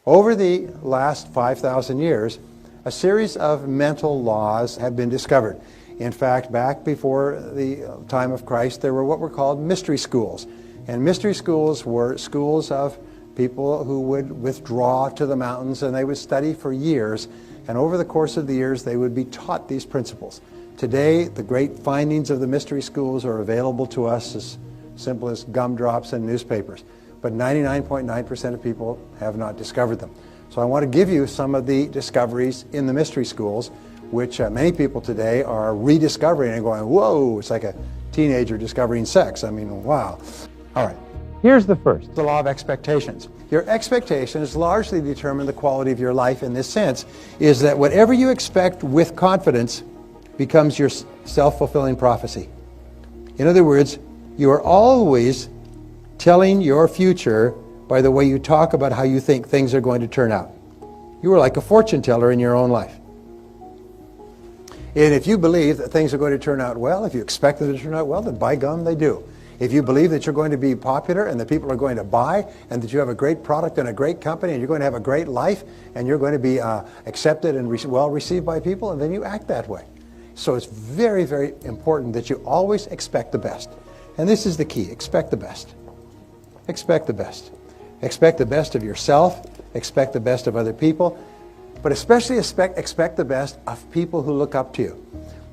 Over the last 5,000 years, a series of mental laws have been discovered. In fact, back before the time of Christ, there were what were called mystery schools. And mystery schools were schools of people who would withdraw to the mountains, and they would study for years. And over the course of the years, they would be taught these principles. Today, the great findings of the mystery schools are available to us as simple as gumdrops and newspapers. But 99.9% of people have not discovered them. So I want to give you some of the discoveries in the mystery schools, which many people today are rediscovering and going, whoa, it's like a teenager discovering sex. I mean, wow. All right, here's the first, the law of expectations. Your expectations largely determine the quality of your life in this sense, is that whatever you expect with confidence becomes your self-fulfilling prophecy. In other words, you are always telling your future by the way you talk about how you think things are going to turn out. You are like a fortune teller in your own life. And if you believe that things are going to turn out well, if you expect them to turn out well, then by gum, they do. If you believe that you're going to be popular and that people are going to buy and that you have a great product and a great company and you're going to have a great life and you're going to be accepted and well received by people, and then you act that way. So it's very, very important that you always expect the best. And this is the key, expect the best. Expect the best. Expect the best of yourself, expect the best of other people, but especially expect the best of people who look up to you.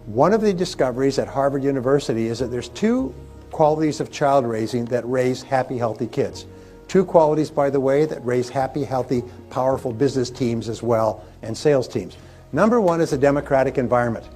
One of the discoveries at Harvard University is that there's two qualities of child raising that raise happy, healthy kids. Two qualities, by the way, that raise happy, healthy, powerful business teams as well, and sales teams. Number one is a democratic environment.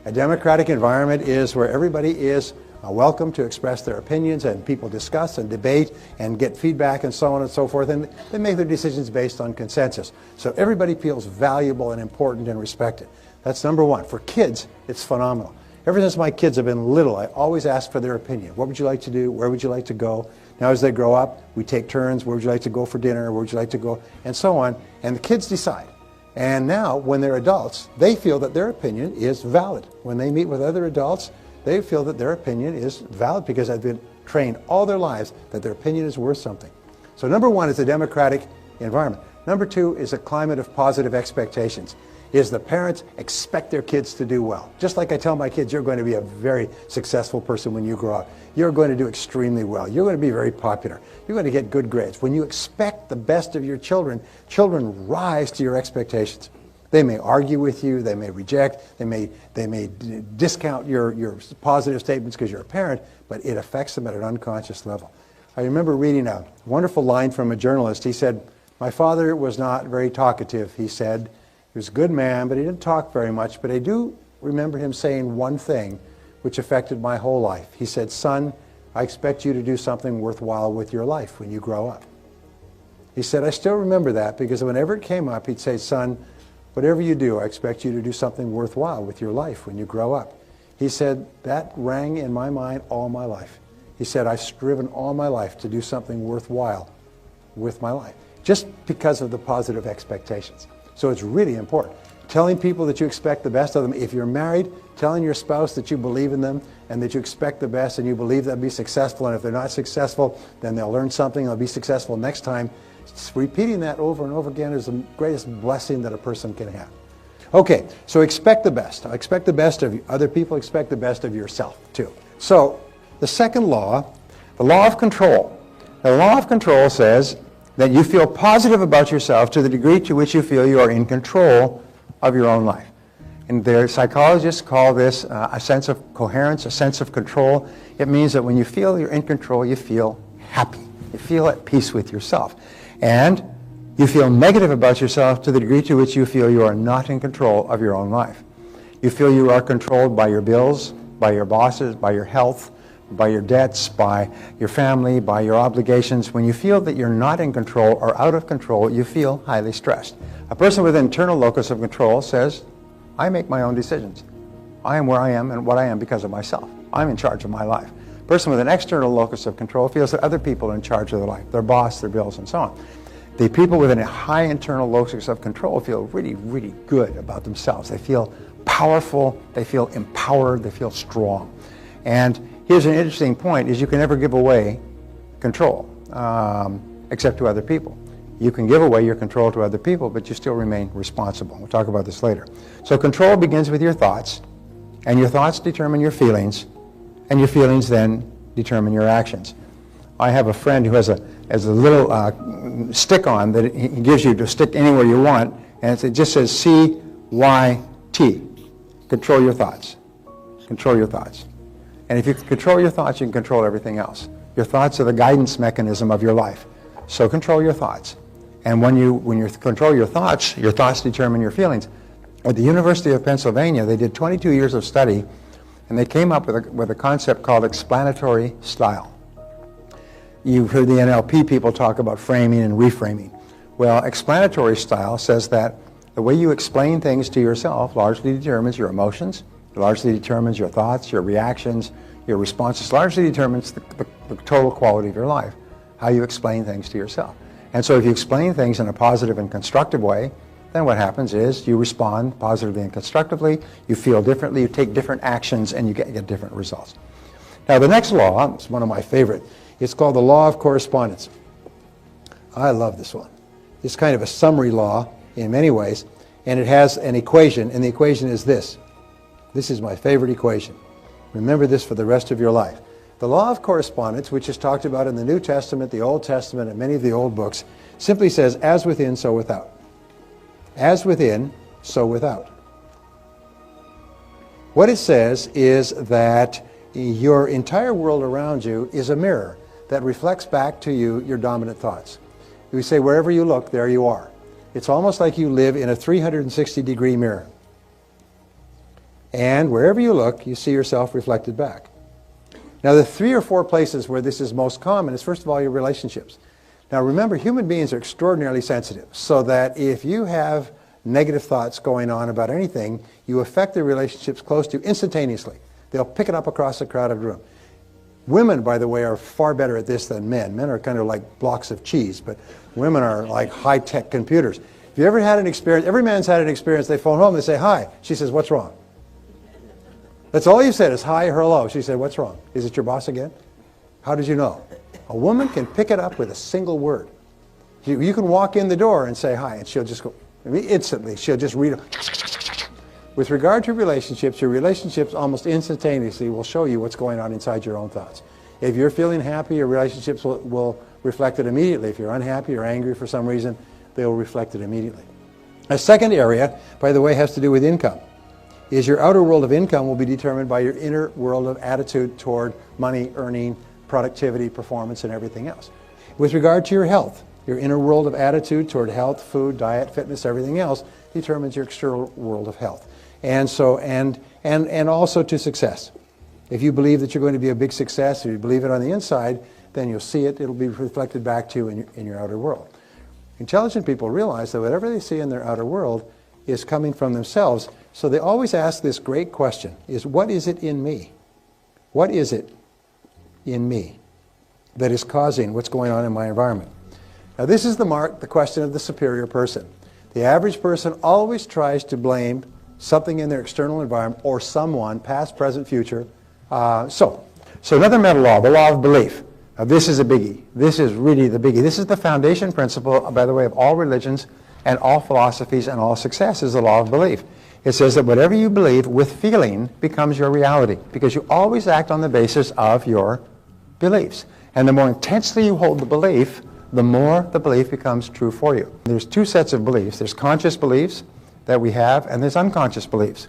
A democratic environment is where everybody is welcome to express their opinions, and people discuss and debate and get feedback and so on and so forth, and they make their decisions based on consensus. So everybody feels valuable and important and respected. That's number one. For kids, it's phenomenal. Ever since my kids have been little, I always ask for their opinion. What would you like to do? Where would you like to go? Now as they grow up, we take turns. Where would you like to go for dinner? Where would you like to go? And so on. And the kids decide. And now, when they're adults, they feel that their opinion is valid. When they meet with other adults, they feel that their opinion is valid because they've been trained all their lives that their opinion is worth something. So number one is a democratic environment. Number two is a climate of positive expectations. Is the parents expect their kids to do well. Just like I tell my kids, you're going to be a very successful person when you grow up. You're going to do extremely well. You're going to be very popular. You're going to get good grades. When you expect the best of your children, children rise to your expectations. They may argue with you, they may reject, they may discount your positive statements because you're a parent, but it affects them at an unconscious level. I remember reading a wonderful line from a journalist. He said, "My father was not very talkative," he said. "He was a good man, but he didn't talk very much. But I do remember him saying one thing which affected my whole life. He said, 'Son, I expect you to do something worthwhile with your life when you grow up.'" He said, "I still remember that because whenever it came up, he'd say, 'Son, whatever you do, I expect you to do something worthwhile with your life when you grow up.'" He said, "That rang in my mind all my life." He said, "I've striven all my life to do something worthwhile with my life," just because of the positive expectations. So it's really important. Telling people that you expect the best of them. If you're married, telling your spouse that you believe in them and that you expect the best and you believe they'll be successful, and if they're not successful, then they'll learn something, they'll be successful next time. Repeating that over and over again is the greatest blessing that a person can have. Okay, so expect the best. Expect the best of other people, expect the best of yourself too. So the second law, the law of control. The law of control says that you feel positive about yourself to the degree to which you feel you are in control of your own life. And their psychologists call this a sense of coherence, a sense of control. It means that when you feel you're in control, you feel happy. You feel at peace with yourself. And you feel negative about yourself to the degree to which you feel you are not in control of your own life. You feel you are controlled by your bills, by your bosses, by your health, by your debts, by your family, by your obligations. When you feel that you're not in control or out of control, you feel highly stressed. A person with an internal locus of control says, "I make my own decisions. I am where I am and what I am because of myself. I'm in charge of my life." A person with an external locus of control feels that other people are in charge of their life, their boss, their bills, and so on. The people with a high internal locus of control feel really, really good about themselves. They feel powerful, they feel empowered, they feel strong. And here's an interesting point, is you can never give away control, except to other people. You can give away your control to other people, but you still remain responsible. We'll talk about this later. So control begins with your thoughts, and your thoughts determine your feelings, and your feelings then determine your actions. I have a friend who has a little stick-on that he gives you to stick anywhere you want, and it just says C-Y-T. Control your thoughts. Control your thoughts. And if you control your thoughts, you can control everything else. Your thoughts are the guidance mechanism of your life. So control your thoughts. And when you control your thoughts determine your feelings. At the University of Pennsylvania, they did 22 years of study, and they came up with a concept called explanatory style. You've heard the NLP people talk about framing and reframing. Well, explanatory style says that the way you explain things to yourself largely determines your emotions, largely determines your thoughts, your reactions, your responses, largely determines the total quality of your life, how you explain things to yourself. And so if you explain things in a positive and constructive way, then what happens is you respond positively and constructively, you feel differently, you take different actions, and you get different results. Now the next law is one of my favorite. It's called the law of correspondence. I love this one. It's kind of a summary law in many ways, and it has an equation, and the equation is this. This is my favorite equation. Remember this for the rest of your life. The law of correspondence, which is talked about in the New Testament, the Old Testament, and many of the old books, simply says, as within, so without. As within, so without. What it says is that your entire world around you is a mirror that reflects back to you your dominant thoughts. We say, wherever you look, there you are. It's almost like you live in a 360-degree mirror. And wherever you look, you see yourself reflected back. Now, the 3 or 4 places where this is most common is, first of all, your relationships. Now, remember, human beings are extraordinarily sensitive, so that if you have negative thoughts going on about anything, you affect the relationships close to you instantaneously. They'll pick it up across a crowded room. Women, by the way, are far better at this than men. Men are kind of like blocks of cheese, but women are like high-tech computers. If you ever had an experience, every man's had an experience, they phone home, they say, hi. She says, what's wrong? That's all you said is hi or hello. She said, what's wrong? Is it your boss again? How did you know? A woman can pick it up with a single word. You can walk in the door and say hi, and she'll just go, instantly, she'll just read it. With regard to relationships, your relationships almost instantaneously will show you what's going on inside your own thoughts. If you're feeling happy, your relationships will reflect it immediately. If you're unhappy or angry for some reason, they will reflect it immediately. A second area, by the way, has to do with income. Is your outer world of income will be determined by your inner world of attitude toward money, earning, productivity, performance, and everything else. With regard to your health, your inner world of attitude toward health, food, diet, fitness, everything else determines your external world of health. And so, and also to success. If you believe that you're going to be a big success, if you believe it on the inside, then you'll see it, it'll be reflected back to you in your outer world. Intelligent people realize that whatever they see in their outer world is coming from themselves, so they always ask this great question, is what is it in me? What is it in me that is causing what's going on in my environment? Now this is the question of the superior person. The average person always tries to blame something in their external environment or someone, past, present, future. So another mental law, the law of belief. Now this is a biggie. This is really the biggie. This is the foundation principle, by the way, of all religions and all philosophies and all success is the law of belief. It says that whatever you believe with feeling becomes your reality, because you always act on the basis of your beliefs. And the more intensely you hold the belief, the more the belief becomes true for you. There's 2 sets of beliefs. There's conscious beliefs that we have, and there's unconscious beliefs.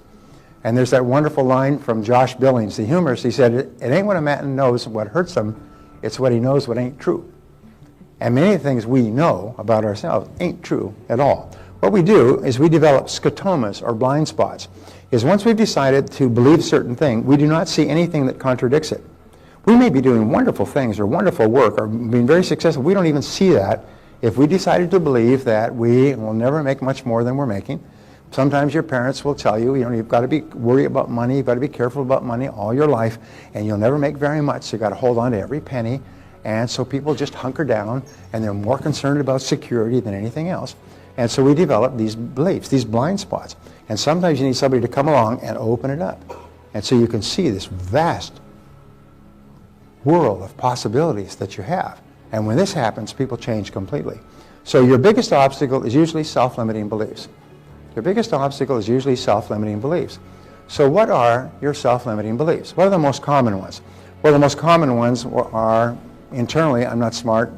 And there's that wonderful line from Josh Billings, the humorist. He said, it ain't what a man knows what hurts him, it's what he knows what ain't true. And many things we know about ourselves ain't true at all. What we do is we develop scotomas, or blind spots. Is once we've decided to believe a certain thing, we do not see anything that contradicts it. We may be doing wonderful things or wonderful work or being very successful. We don't even see that. If we decided to believe that we will never make much more than we're making, sometimes your parents will tell you, you've got to be worried about money, you've got to be careful about money all your life, and you'll never make very much, so you've got to hold on to every penny. And so people just hunker down, and they're more concerned about security than anything else. And so we develop these beliefs, these blind spots. And sometimes you need somebody to come along and open it up. And so you can see this vast world of possibilities that you have. And when this happens, people change completely. So your biggest obstacle is usually self-limiting beliefs. Your biggest obstacle is usually self-limiting beliefs. So what are your self-limiting beliefs? What are the most common ones? Well, the most common ones are internally, I'm not smart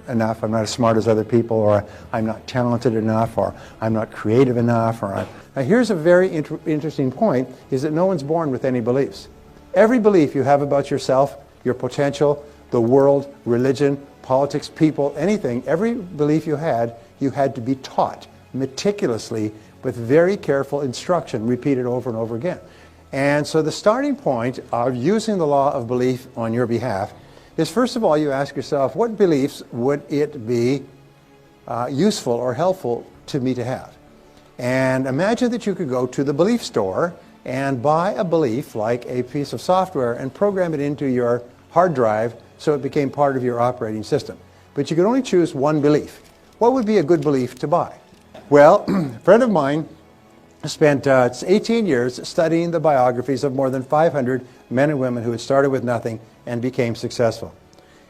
enough, I'm not as smart as other people, or I'm not talented enough, or I'm not creative enough, or Now here's a very interesting point, is that no one's born with any beliefs. Every belief you have about yourself, your potential, the world, religion, politics, people, anything, every belief you had to be taught meticulously with very careful instruction, repeated over and over again. And so the starting point of using the law of belief on your behalf is, first of all, you ask yourself, what beliefs would it be useful or helpful to me to have? And imagine that you could go to the belief store and buy a belief, like a piece of software, and program it into your hard drive so it became part of your operating system. But you could only choose one belief. What would be a good belief to buy? Well, a friend of mine spent 18 years studying the biographies of more than 500 men and women who had started with nothing and became successful.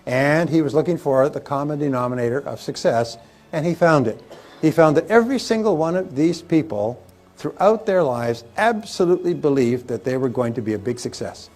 And he was looking for the common denominator of success, and he found it. He found that every single one of these people throughout their lives absolutely believed that they were going to be a big success.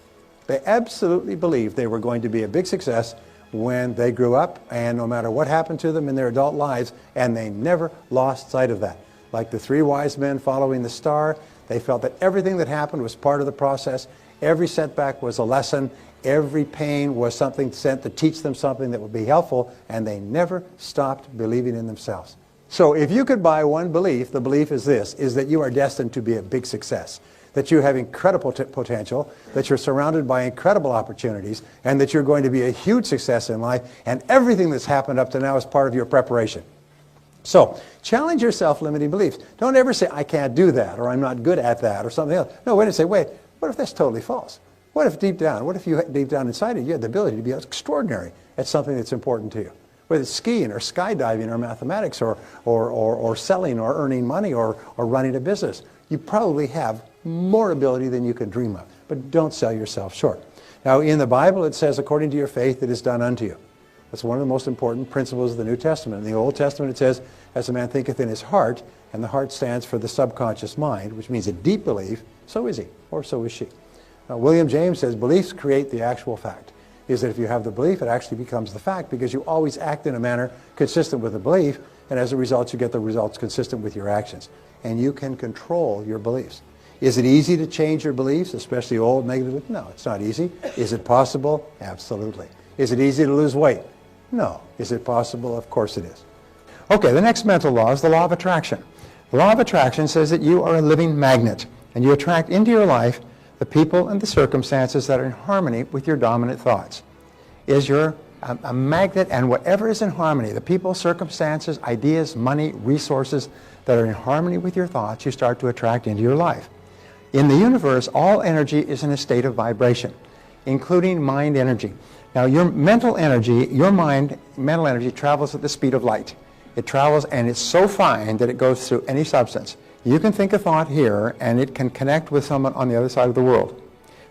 They absolutely believed they were going to be a big success when they grew up, and no matter what happened to them in their adult lives, and they never lost sight of that. Like the three wise men following the star, they felt that everything that happened was part of the process. Every setback was a lesson. Every pain was something sent to teach them something that would be helpful, and they never stopped believing in themselves. So if you could buy one belief, the belief is this, is that you are destined to be a big success, that you have incredible potential, that you're surrounded by incredible opportunities, and that you're going to be a huge success in life, and everything that's happened up to now is part of your preparation. So challenge your self-limiting beliefs. Don't ever say, I can't do that, or I'm not good at that, or something else. No, wait and say, wait, what if that's totally false? What if deep down inside you had the ability to be extraordinary at something that's important to you? Whether it's skiing or skydiving or mathematics or selling or earning money or running a business. You probably have more ability than you can dream of. But don't sell yourself short. Now in the Bible it says, according to your faith it is done unto you. That's one of the most important principles of the New Testament. In the Old Testament it says, as a man thinketh in his heart, and the heart stands for the subconscious mind, which means a deep belief, so is he, or so is she. William James says, beliefs create the actual fact. Is that if you have the belief, it actually becomes the fact, because you always act in a manner consistent with the belief, and as a result you get the results consistent with your actions. And you can control your beliefs. Is it easy to change your beliefs, especially old negative? No, it's not easy. Is it possible? Absolutely. Is it easy to lose weight? No. Is it possible? Of course it is. Okay, the next mental law is the law of attraction. The law of attraction says that you are a living magnet, and you attract into your life the people and the circumstances that are in harmony with your dominant thoughts. Is you're a magnet, and whatever is in harmony, the people, circumstances, ideas, money, resources that are in harmony with your thoughts, you start to attract into your life. In the universe, all energy is in a state of vibration, including mind energy. Now your mental energy, mental energy travels at the speed of light. It travels, and it's so fine that it goes through any substance. You can think a thought here, and it can connect with someone on the other side of the world.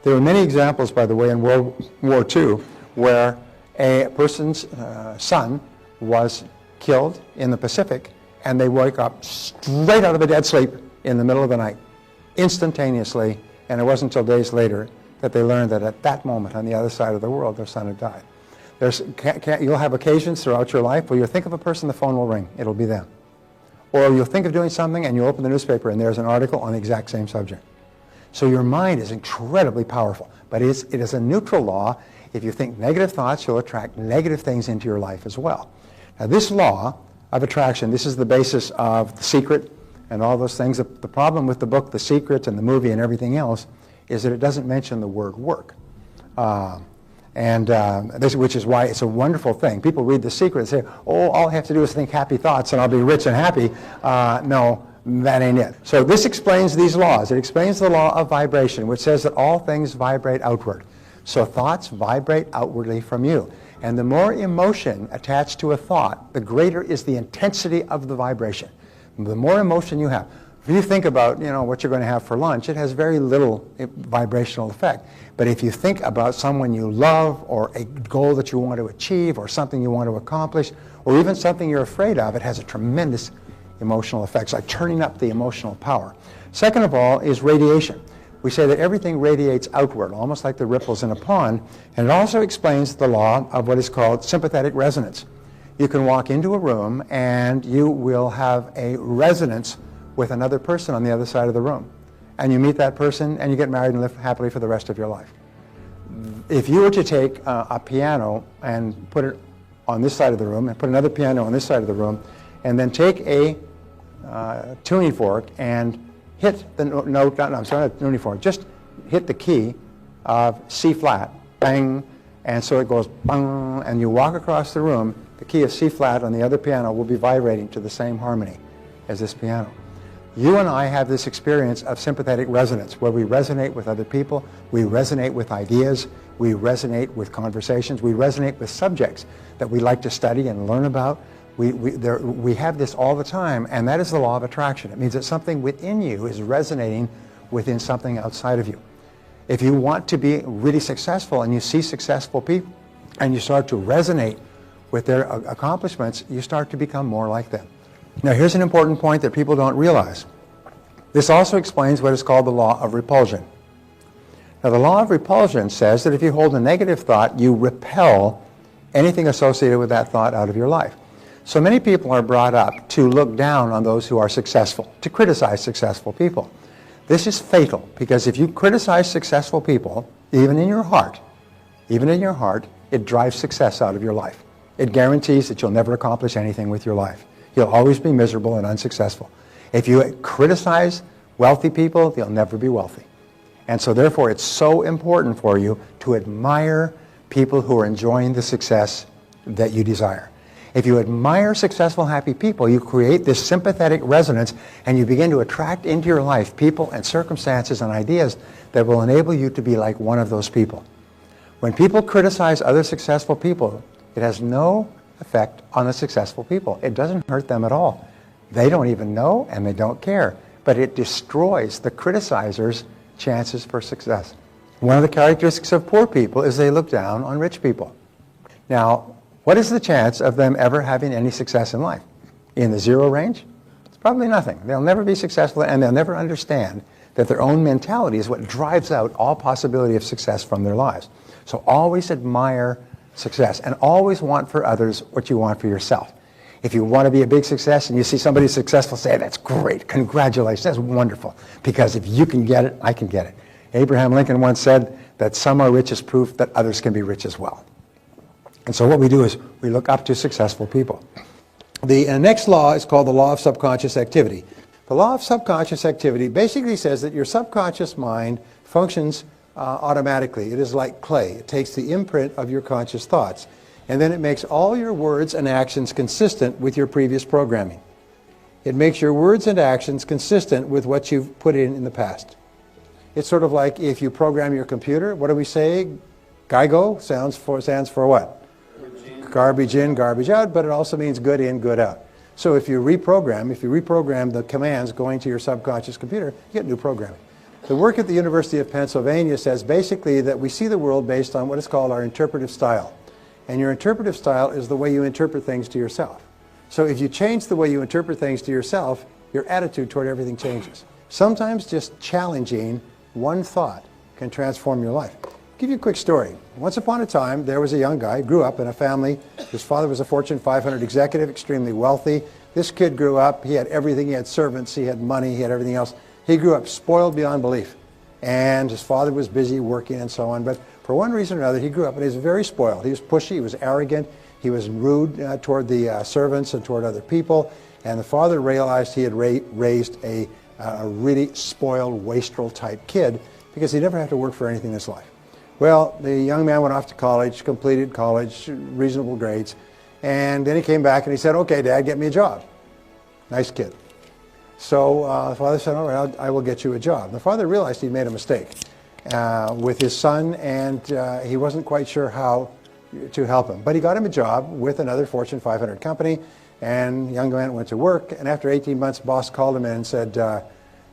There are many examples, by the way, in World War II, where a person's son was killed in the Pacific, and they woke up straight out of a dead sleep in the middle of the night, instantaneously, and it wasn't until days later that they learned that at that moment on the other side of the world their son had died. You'll have occasions throughout your life where you'll think of a person, the phone will ring, it'll be them. Or you'll think of doing something and you open the newspaper and there's an article on the exact same subject. So your mind is incredibly powerful, but it is a neutral law. If you think negative thoughts, you'll attract negative things into your life as well. Now this law of attraction, this is the basis of The Secret and all those things. The problem with the book The Secret and the movie and everything else is that it doesn't mention the word work. Which is why it's a wonderful thing. People read The Secret and say, oh, all I have to do is think happy thoughts and I'll be rich and happy. No, that ain't it. So this explains these laws. It explains the law of vibration, which says that all things vibrate outward. So thoughts vibrate outwardly from you. And the more emotion attached to a thought, the greater is the intensity of the vibration. The more emotion you have. If you think about, what you're going to have for lunch, it has very little vibrational effect. But if you think about someone you love, or a goal that you want to achieve, or something you want to accomplish, or even something you're afraid of, it has a tremendous emotional effect. It's like turning up the emotional power. Second of all is radiation. We say that everything radiates outward, almost like the ripples in a pond, and it also explains the law of what is called sympathetic resonance. You can walk into a room and you will have a resonance with another person on the other side of the room. And you meet that person and you get married and live happily for the rest of your life. If you were to take a piano and put it on this side of the room and put another piano on this side of the room and then take a tuning fork and hit the note, not tuning fork, just hit the key of C flat, bang, and so it goes bang, and you walk across the room, the key of C flat on the other piano will be vibrating to the same harmony as this piano. You and I have this experience of sympathetic resonance where we resonate with other people, we resonate with ideas, we resonate with conversations, we resonate with subjects that we like to study and learn about. We have this all the time, and that is the law of attraction. It means that something within you is resonating within something outside of you. If you want to be really successful and you see successful people and you start to resonate with their accomplishments, you start to become more like them. Now here's an important point that people don't realize. This also explains what is called the law of repulsion. Now the law of repulsion says that if you hold a negative thought, you repel anything associated with that thought out of your life. So many people are brought up to look down on those who are successful, to criticize successful people. This is fatal, because if you criticize successful people, even in your heart, it drives success out of your life. It guarantees that you'll never accomplish anything with your life. You'll always be miserable and unsuccessful. If you criticize wealthy people, they'll never be wealthy. And so therefore, it's so important for you to admire people who are enjoying the success that you desire. If you admire successful, happy people, you create this sympathetic resonance and you begin to attract into your life people and circumstances and ideas that will enable you to be like one of those people. When people criticize other successful people, it has no effect on the successful people. It doesn't hurt them at all. They don't even know and they don't care, but it destroys the criticizer's chances for success. One of the characteristics of poor people is they look down on rich people. Now, what is the chance of them ever having any success in life? In the zero range? It's probably nothing. They'll never be successful, and they'll never understand that their own mentality is what drives out all possibility of success from their lives. So always admire success, and always want for others what you want for yourself. If you want to be a big success and you see somebody successful, say, that's great, congratulations, that's wonderful, because if you can get it, I can get it. Abraham Lincoln once said that some are rich as proof that others can be rich as well. And so what we do is we look up to successful people. The next law is called the law of subconscious activity. The law of subconscious activity basically says that your subconscious mind functions automatically. It is like clay. It takes the imprint of your conscious thoughts, and then it makes all your words and actions consistent with your previous programming. It makes your words and actions consistent with what you've put in the past. It's sort of like if you program your computer, what do we say? GIGO stands for what? Garbage in, garbage out, but it also means good in, good out. So if you reprogram the commands going to your subconscious computer, you get new programming. The work at the University of Pennsylvania says basically that we see the world based on what is called our interpretive style. And your interpretive style is the way you interpret things to yourself. So if you change the way you interpret things to yourself, your attitude toward everything changes. Sometimes just challenging one thought can transform your life. I'll give you a quick story. Once upon a time, there was a young guy, grew up in a family. His father was a Fortune 500 executive, extremely wealthy. This kid grew up, he had everything, he had servants, he had money, he had everything else. He grew up spoiled beyond belief. And his father was busy working and so on. But for one reason or another, he grew up and he was very spoiled. He was pushy, he was arrogant, he was rude toward the servants and toward other people. And the father realized he had raised a really spoiled, wastrel type kid because he never had to work for anything in his life. Well, the young man went off to college, completed college, reasonable grades, and then he came back and he said, okay, Dad, get me a job. Nice kid. So the father said, all right, I will get you a job. And the father realized he'd made a mistake with his son, and he wasn't quite sure how to help him. But he got him a job with another Fortune 500 company, and the young man went to work, and after 18 months, boss called him in and said,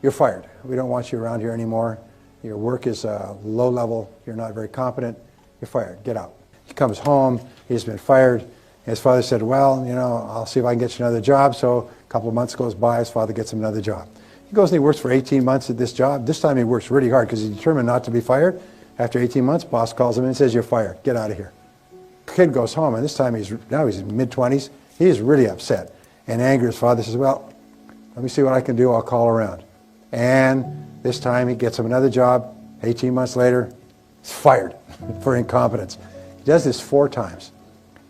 you're fired. We don't want you around here anymore. Your work is low level. You're not very competent. You're fired. Get out. He comes home. He's been fired. His father said, well, I'll see if I can get you another job. So a couple of months goes by, his father gets him another job. He goes and he works for 18 months at this job. This time he works really hard because he's determined not to be fired. After 18 months, boss calls him in and says, you're fired. Get out of here. Kid goes home, and this time he's in mid-20s. He's really upset and angry. His father says, well, let me see what I can do. I'll call around. And this time he gets him another job. 18 months later, he's fired for incompetence. He does this 4 times.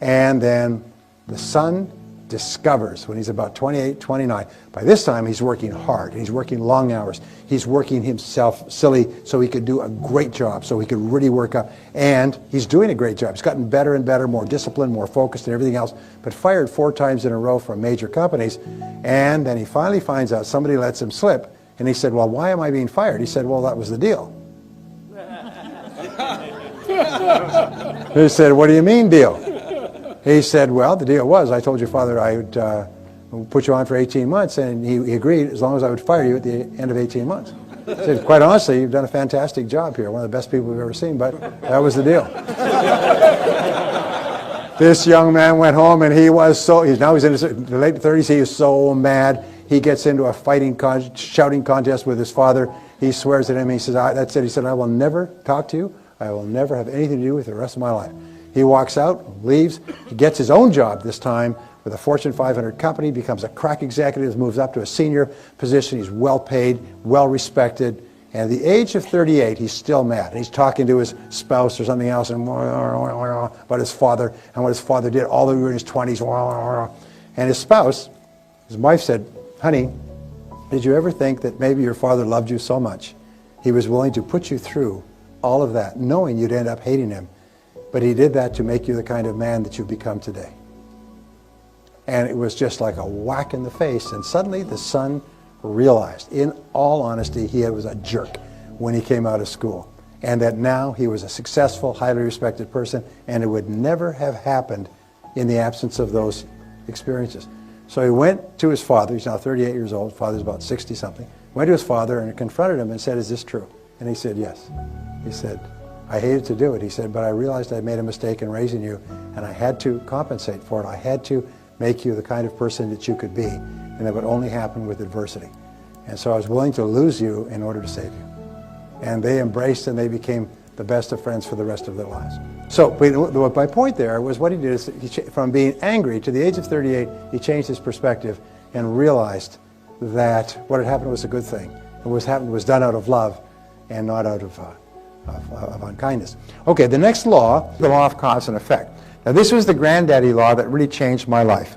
And then the son discovers when he's about 28, 29. By this time, he's working hard. He's working long hours. He's working himself silly so he could do a great job, so he could really work up. And he's doing a great job. He's gotten better and better, more disciplined, more focused, and everything else, but fired 4 times in a row from major companies. And then he finally finds out somebody lets him slip. And he said, well, why am I being fired? He said, well, that was the deal. He said, what do you mean, deal? He said, well, the deal was, I told your father I would put you on for 18 months, and he agreed as long as I would fire you at the end of 18 months. He said, quite honestly, you've done a fantastic job here, one of the best people we've ever seen, but that was the deal. This young man went home, and he was now he's in his late 30s, he is so mad. He gets into a shouting contest with his father. He swears at him, he says, that's it. He said, I will never talk to you. I will never have anything to do with the rest of my life. He walks out, leaves. He gets his own job this time with a Fortune 500 company, becomes a crack executive, moves up to a senior position. He's well paid, well respected. And at the age of 38, he's still mad. He's talking to his spouse or something else and about his father and what his father did all the way in his 20s. And his spouse, his wife said, honey, did you ever think that maybe your father loved you so much he was willing to put you through all of that, knowing you'd end up hating him? But he did that to make you the kind of man that you've become today. And it was just like a whack in the face. And suddenly the son realized, in all honesty, he was a jerk when he came out of school. And that now he was a successful, highly respected person, and it would never have happened in the absence of those experiences. So he went to his father. He's now 38 years old. Father's about 60-something. Went to his father and confronted him and said, is this true? And he said, yes. He said, I hated to do it. He said, but I realized I made a mistake in raising you, and I had to compensate for it. I had to make you the kind of person that you could be, and that would only happen with adversity. And so I was willing to lose you in order to save you. And they embraced, and they became the best of friends for the rest of their lives. So my point there was what he did is, from being angry to the age of 38, he changed his perspective and realized that what had happened was a good thing. What happened was done out of love and not out of unkindness. Okay, the next law, the law of cause and effect. Now this was the granddaddy law that really changed my life.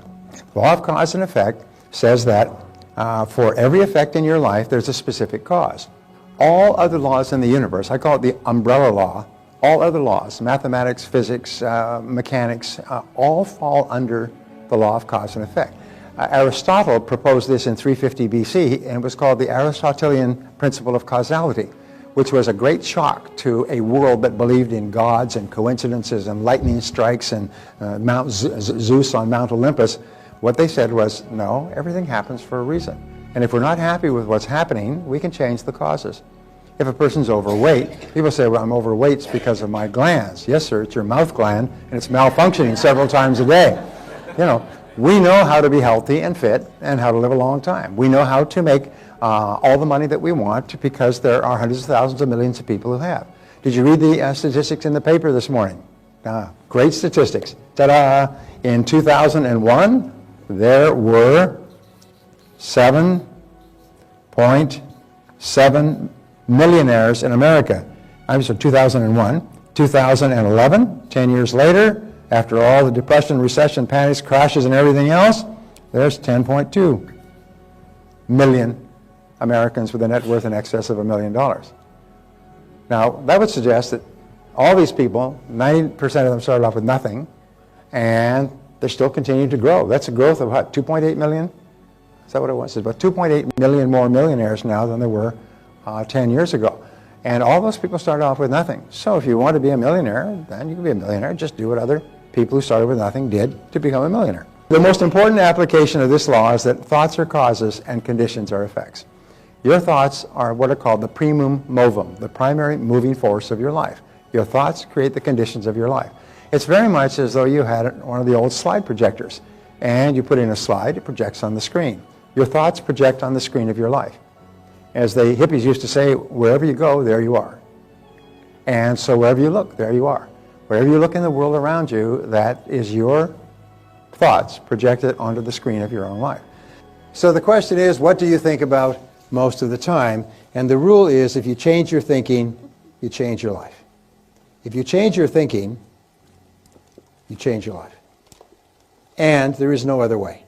The law of cause and effect says that for every effect in your life, there's a specific cause. All other laws in the universe, I call it the umbrella law, all other laws, mathematics, physics, mechanics, all fall under the law of cause and effect. Aristotle proposed this in 350 BC, and it was called the Aristotelian principle of causality, which was a great shock to a world that believed in gods and coincidences and lightning strikes and Mount Zeus on Mount Olympus. What they said was, no, everything happens for a reason. And if we're not happy with what's happening, we can change the causes. If a person's overweight, people say, well, I'm overweight, it's because of my glands. Yes, sir, it's your mouth gland, and it's malfunctioning several times a day. You know, we know how to be healthy and fit and how to live a long time. We know how to make all the money that we want because there are hundreds of thousands of millions of people who have. Did you read the statistics in the paper this morning? Great statistics. Ta-da! In 2001, there were 7.7 millionaires in America. I'm sorry, 2001. 2011, 10 years later, after all the depression, recession, panics, crashes, and everything else, there's 10.2 million Americans with a net worth in excess of $1 million. Now, that would suggest that all these people, 90% of them started off with nothing, and they're still continuing to grow. That's a growth of what, 2.8 million? Is that what it was? It's about 2.8 million more millionaires now than there were 10 years ago. And all those people started off with nothing. So if you want to be a millionaire, then you can be a millionaire. Just do what other people who started with nothing did to become a millionaire. The most important application of this law is that thoughts are causes and conditions are effects. Your thoughts are what are called the primum movum, the primary moving force of your life. Your thoughts create the conditions of your life. It's very much as though you had one of the old slide projectors, and you put in a slide, it projects on the screen. Your thoughts project on the screen of your life. As the hippies used to say, wherever you go, there you are. And so wherever you look, there you are. Wherever you look in the world around you, that is your thoughts projected onto the screen of your own life. So the question is, what do you think about most of the time? And the rule is, if you change your thinking, you change your life. If you change your thinking, you change your life. And there is no other way.